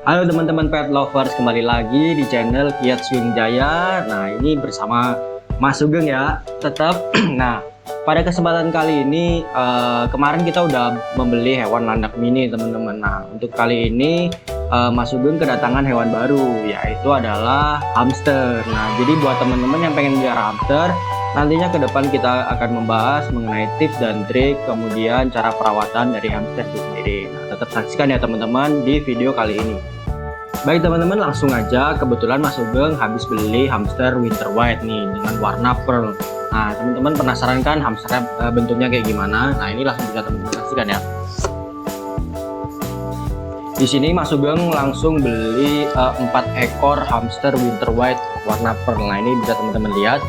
Halo teman-teman pet lovers, kembali lagi di channel Kiat Swing Jaya. Nah, ini bersama Mas Sugeng ya, tetap. Nah, pada kesempatan kali ini kemarin kita udah membeli hewan landak mini teman-teman. Nah, untuk kali ini Mas Sugeng kedatangan hewan baru, yaitu adalah hamster. Nah, jadi buat teman-teman yang pengen melihara hamster, nantinya ke depan kita akan membahas mengenai tips dan trik, kemudian cara perawatan dari hamster itu sendiri. Nah, tetap saksikan ya teman-teman di video kali ini. Baik teman-teman, langsung aja. Kebetulan Mas Sugeng habis beli hamster winter white nih dengan warna pearl. Nah, teman-teman penasaran kan hamsternya bentuknya kayak gimana? Nah, ini langsung bisa teman-teman saksikan ya. Di sini Mas Sugeng langsung beli 4 ekor hamster winter white warna pearl. Nah, ini bisa teman-teman lihat.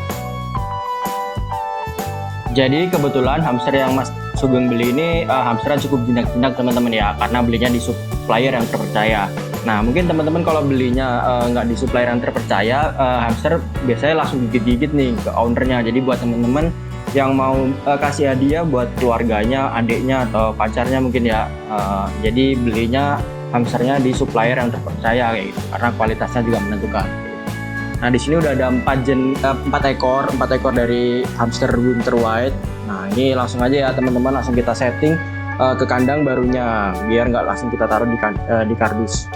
Jadi kebetulan hamster yang Mas Sugeng beli ini hamsternya cukup jinak-jinak teman-teman ya, karena belinya di supplier yang terpercaya. Nah, mungkin teman-teman kalau belinya nggak di supplier yang terpercaya, hamster biasanya langsung gigit-gigit nih ke ownernya. Jadi buat teman-teman yang mau kasih hadiah buat keluarganya, adiknya atau pacarnya mungkin ya, jadi belinya hamsternya di supplier yang terpercaya kayak gitu, karena kualitasnya juga menentukan. Nah, di sini udah ada 4 ekor dari hamster winter white. Nah, ini langsung aja ya teman-teman, langsung kita setting ke kandang barunya biar nggak langsung kita taruh di kardus.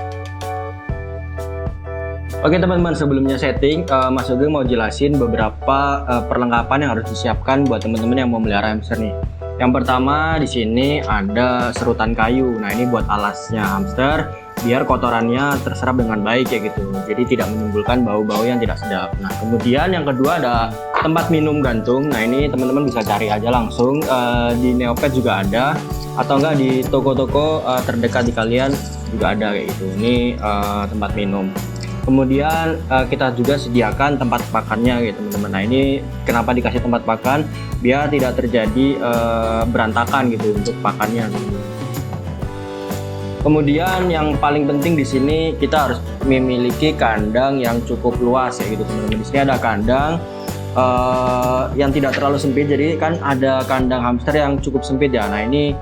Oke teman-teman, sebelumnya setting, Mas Sugeng mau jelasin beberapa perlengkapan yang harus disiapkan buat teman-teman yang mau melihara hamster nih. Yang pertama di sini ada serutan kayu. Nah, ini buat alasnya hamster biar kotorannya terserap dengan baik ya gitu. Jadi tidak menimbulkan bau-bau yang tidak sedap. Nah, kemudian yang kedua ada tempat minum gantung. Nah, ini teman-teman bisa cari aja langsung di Neopet juga ada, atau enggak di toko-toko terdekat di kalian juga ada kayak gitu. Ini tempat minum. Kemudian kita juga sediakan tempat pakannya gitu teman-teman. Nah, ini kenapa dikasih tempat pakan, biar tidak terjadi berantakan gitu untuk pakannya. Kemudian yang paling penting di sini kita harus memiliki kandang yang cukup luas ya gitu teman-teman. Di sini ada kandang yang tidak terlalu sempit, jadi kan ada kandang hamster yang cukup sempit ya. Nah, ini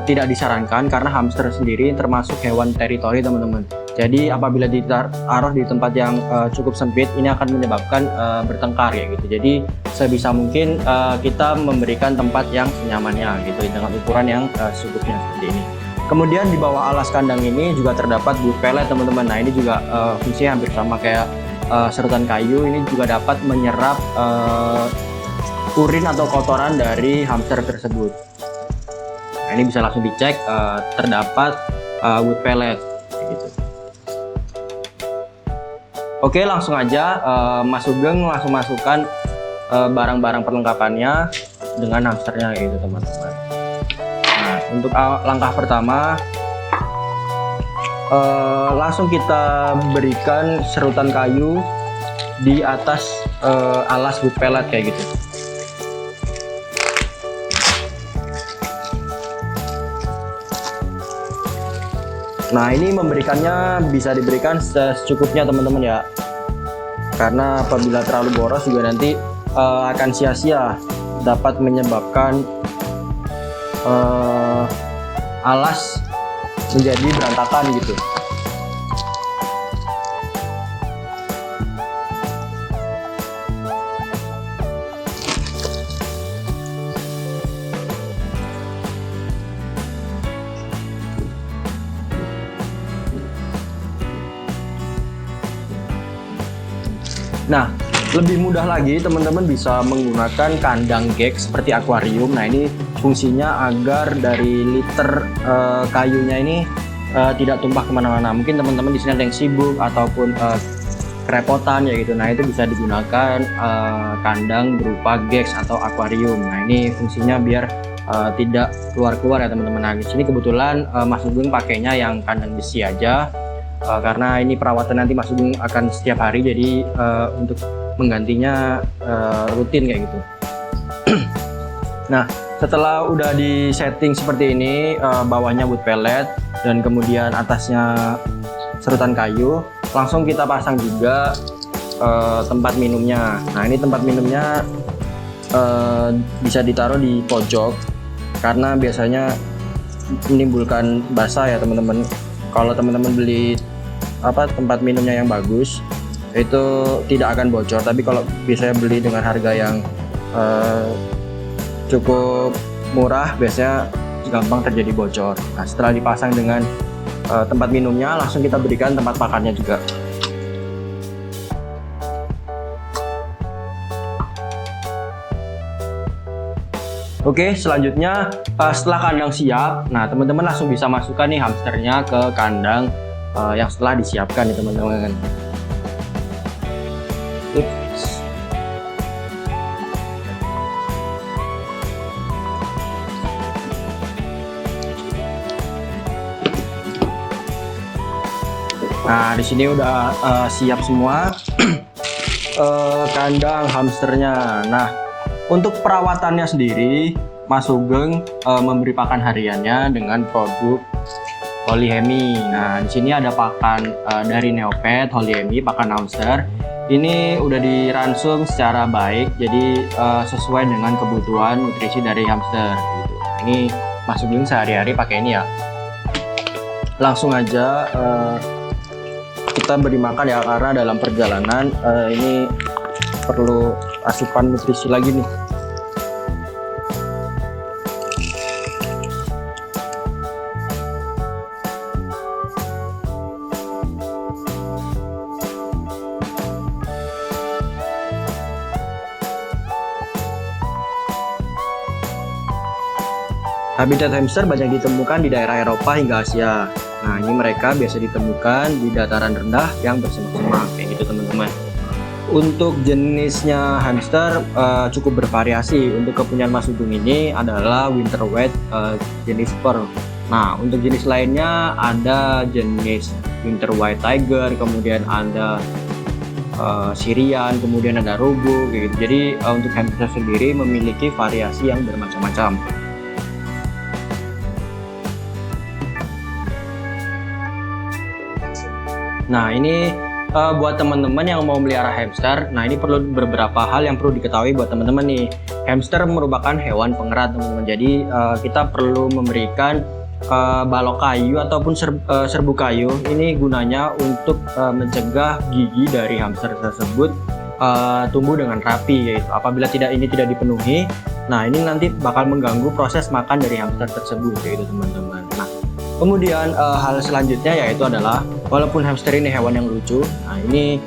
tidak disarankan karena hamster sendiri termasuk hewan teritori teman-teman. Jadi apabila ditaruh di tempat yang cukup sempit, ini akan menyebabkan bertengkar ya gitu. Jadi sebisa mungkin kita memberikan tempat yang senyamannya gitu dengan ukuran yang secukupnya seperti ini. Kemudian di bawah alas kandang ini juga terdapat wood pellet teman-teman. Nah, ini juga fungsinya hampir sama kayak serutan kayu. Ini juga dapat menyerap urin atau kotoran dari hamster tersebut. Nah, ini bisa langsung dicek, terdapat wood pellet gitu. Oke, langsung aja Mas Sugeng langsung masukkan barang-barang perlengkapannya dengan hamsternya gitu teman-teman. Nah, untuk langkah pertama langsung kita berikan serutan kayu di atas alas wood pellet kayak gitu. Nah, ini memberikannya bisa diberikan secukupnya teman-teman ya, karena apabila terlalu boros juga nanti akan sia-sia, dapat menyebabkan alas menjadi berantakan gitu. Nah, lebih mudah lagi teman-teman bisa menggunakan kandang gek seperti akuarium. Nah, ini fungsinya agar dari liter kayunya ini tidak tumpah kemana-mana. Mungkin teman-teman di sini ada yang sibuk ataupun kerepotan ya gitu. Nah, itu bisa digunakan kandang berupa gek atau akuarium. Nah, ini fungsinya biar tidak keluar-keluar ya teman-teman. Nah, di sini kebetulan Mas Sugeng pakainya yang kandang besi aja. Karena ini perawatan nanti Mas Sugeng akan setiap hari, jadi untuk menggantinya rutin kayak gitu. Nah, setelah udah di setting seperti ini, bawahnya wood pellet dan kemudian atasnya serutan kayu, langsung kita pasang juga tempat minumnya. Nah, ini tempat minumnya bisa ditaruh di pojok karena biasanya menimbulkan basah ya teman-teman. kalau teman-teman beli tempat minumnya yang bagus itu tidak akan bocor. Tapi kalau biasanya beli dengan harga yang cukup murah, biasanya gampang terjadi bocor. Nah, setelah dipasang dengan tempat minumnya, langsung kita berikan tempat pakannya juga. Oke, selanjutnya setelah kandang siap, nah teman-teman langsung bisa masukkan nih hamsternya ke kandang yang setelah disiapkan nih teman-teman. Nah, di sini udah siap semua kandang hamsternya. Nah, untuk perawatannya sendiri, Mas Sugeng memberi pakan hariannya dengan produk Holy-Hemi. Nah, di sini ada pakan dari Neopet, Holy-Hemi, pakan hamster. Ini udah diransum secara baik, jadi sesuai dengan kebutuhan nutrisi dari hamster. Gitu. Ini Mas Sugeng sehari-hari pakai ini ya. Langsung aja kita beri makan ya, karena dalam perjalanan ini perlu asupan nutrisi lagi nih. Habitat hamster banyak ditemukan di daerah Eropa hingga Asia. Nah, ini mereka biasa ditemukan di dataran rendah yang bersemak-semak kayak gitu teman-teman. Untuk jenisnya hamster cukup bervariasi. Untuk kepunyaan Mas Sugeng ini adalah winter white jenis pearl. Nah, untuk jenis lainnya ada jenis winter white tiger, kemudian ada Syrian, kemudian ada Robo kayak gitu. Jadi untuk hamster sendiri memiliki variasi yang bermacam-macam. Nah, ini buat teman-teman yang mau melihara hamster, nah ini perlu beberapa hal yang perlu diketahui buat teman-teman nih. Hamster merupakan hewan pengerat teman-teman, jadi kita perlu memberikan balok kayu ataupun serbuk kayu. Ini gunanya untuk mencegah gigi dari hamster tersebut tumbuh dengan rapi, yaitu apabila ini tidak dipenuhi, nah ini nanti bakal mengganggu proses makan dari hamster tersebut, yaitu teman-teman. Nah, kemudian hal selanjutnya yaitu adalah walaupun hamster ini hewan yang lucu, nah ini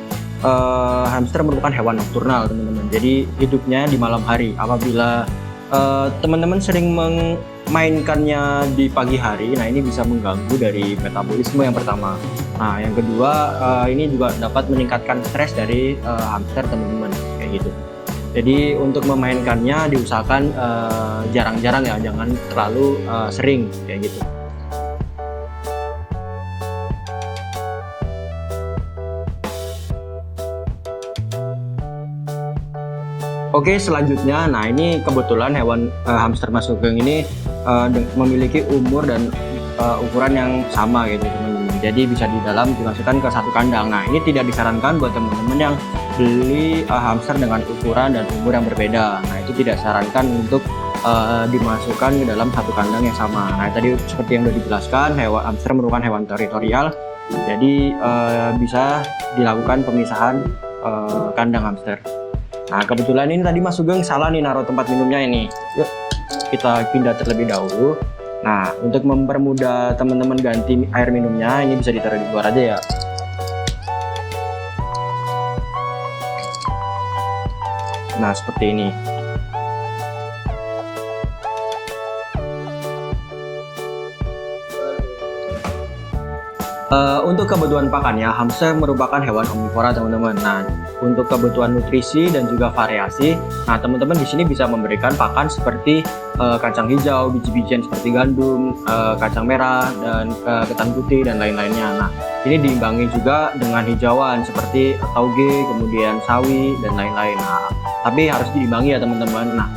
hamster merupakan hewan nokturnal teman-teman. Jadi hidupnya di malam hari. Apabila teman-teman sering memainkannya di pagi hari, nah ini bisa mengganggu dari metabolisme yang pertama. Nah, yang kedua ini juga dapat meningkatkan stres dari hamster teman-teman kayak gitu. Jadi untuk memainkannya diusahakan jarang-jarang ya, jangan terlalu sering kayak gitu. Oke, selanjutnya, nah ini kebetulan hewan hamster Mas Sugeng ini memiliki umur dan ukuran yang sama gitu teman-teman. Jadi bisa dimasukkan ke satu kandang. Nah, ini tidak disarankan buat teman-teman yang beli hamster dengan ukuran dan umur yang berbeda. Nah, itu tidak disarankan untuk dimasukkan ke dalam satu kandang yang sama. Nah, tadi seperti yang sudah dijelaskan, hewan hamster merupakan hewan teritorial. Jadi bisa dilakukan pemisahan kandang hamster. Nah, kebetulan ini tadi Mas Sugeng salah nih naruh tempat minumnya ini. Yuk, kita pindah terlebih dahulu. Nah, untuk mempermudah teman-teman ganti air minumnya, ini bisa ditaruh di luar aja ya. Nah, seperti ini. Untuk kebutuhan pakannya, hamster merupakan hewan omnivora teman-teman. Nah, untuk kebutuhan nutrisi dan juga variasi, nah teman-teman di sini bisa memberikan pakan seperti kacang hijau, biji-bijian seperti gandum, kacang merah, dan ketan putih dan lain-lainnya. Nah, ini diimbangi juga dengan hijauan seperti tauge, kemudian sawi dan lain-lain. Nah, tapi harus diimbangi ya teman-teman. Nah,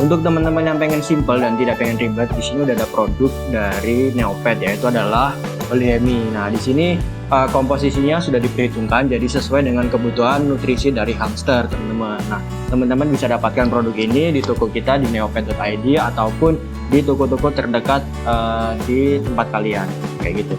untuk teman-teman yang pengen simple dan tidak pengen ribet, di sini udah ada produk dari Neopet, yaitu adalah Holy-Hemi. Nah, di sini komposisinya sudah diperhitungkan jadi sesuai dengan kebutuhan nutrisi dari hamster, teman-teman. Nah, teman-teman bisa dapatkan produk ini di toko kita di neopet.id ataupun di toko-toko terdekat di tempat kalian, kayak gitu.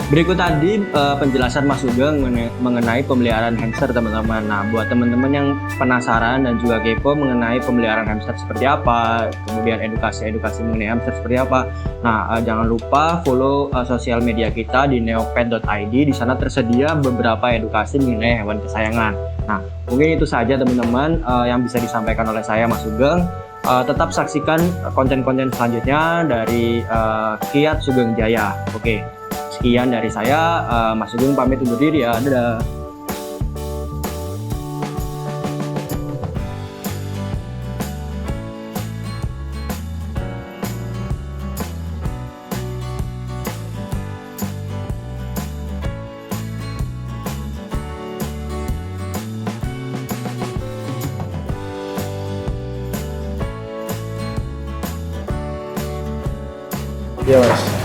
Berikut tadi penjelasan Mas Sugeng mengenai pemeliharaan hamster teman-teman. Nah, buat teman-teman yang penasaran dan juga kepo mengenai pemeliharaan hamster seperti apa, kemudian edukasi mengenai hamster seperti apa. Nah, jangan lupa follow sosial media kita di neopet.id. Di sana tersedia beberapa edukasi mengenai hewan kesayangan. Nah, mungkin itu saja teman-teman yang bisa disampaikan oleh saya Mas Sugeng. Tetap saksikan konten-konten selanjutnya dari Kiat Sugeng Jaya. Oke. Sekian dari saya, Mas Sugeng pamit undur diri ya, dadah. Iya mas.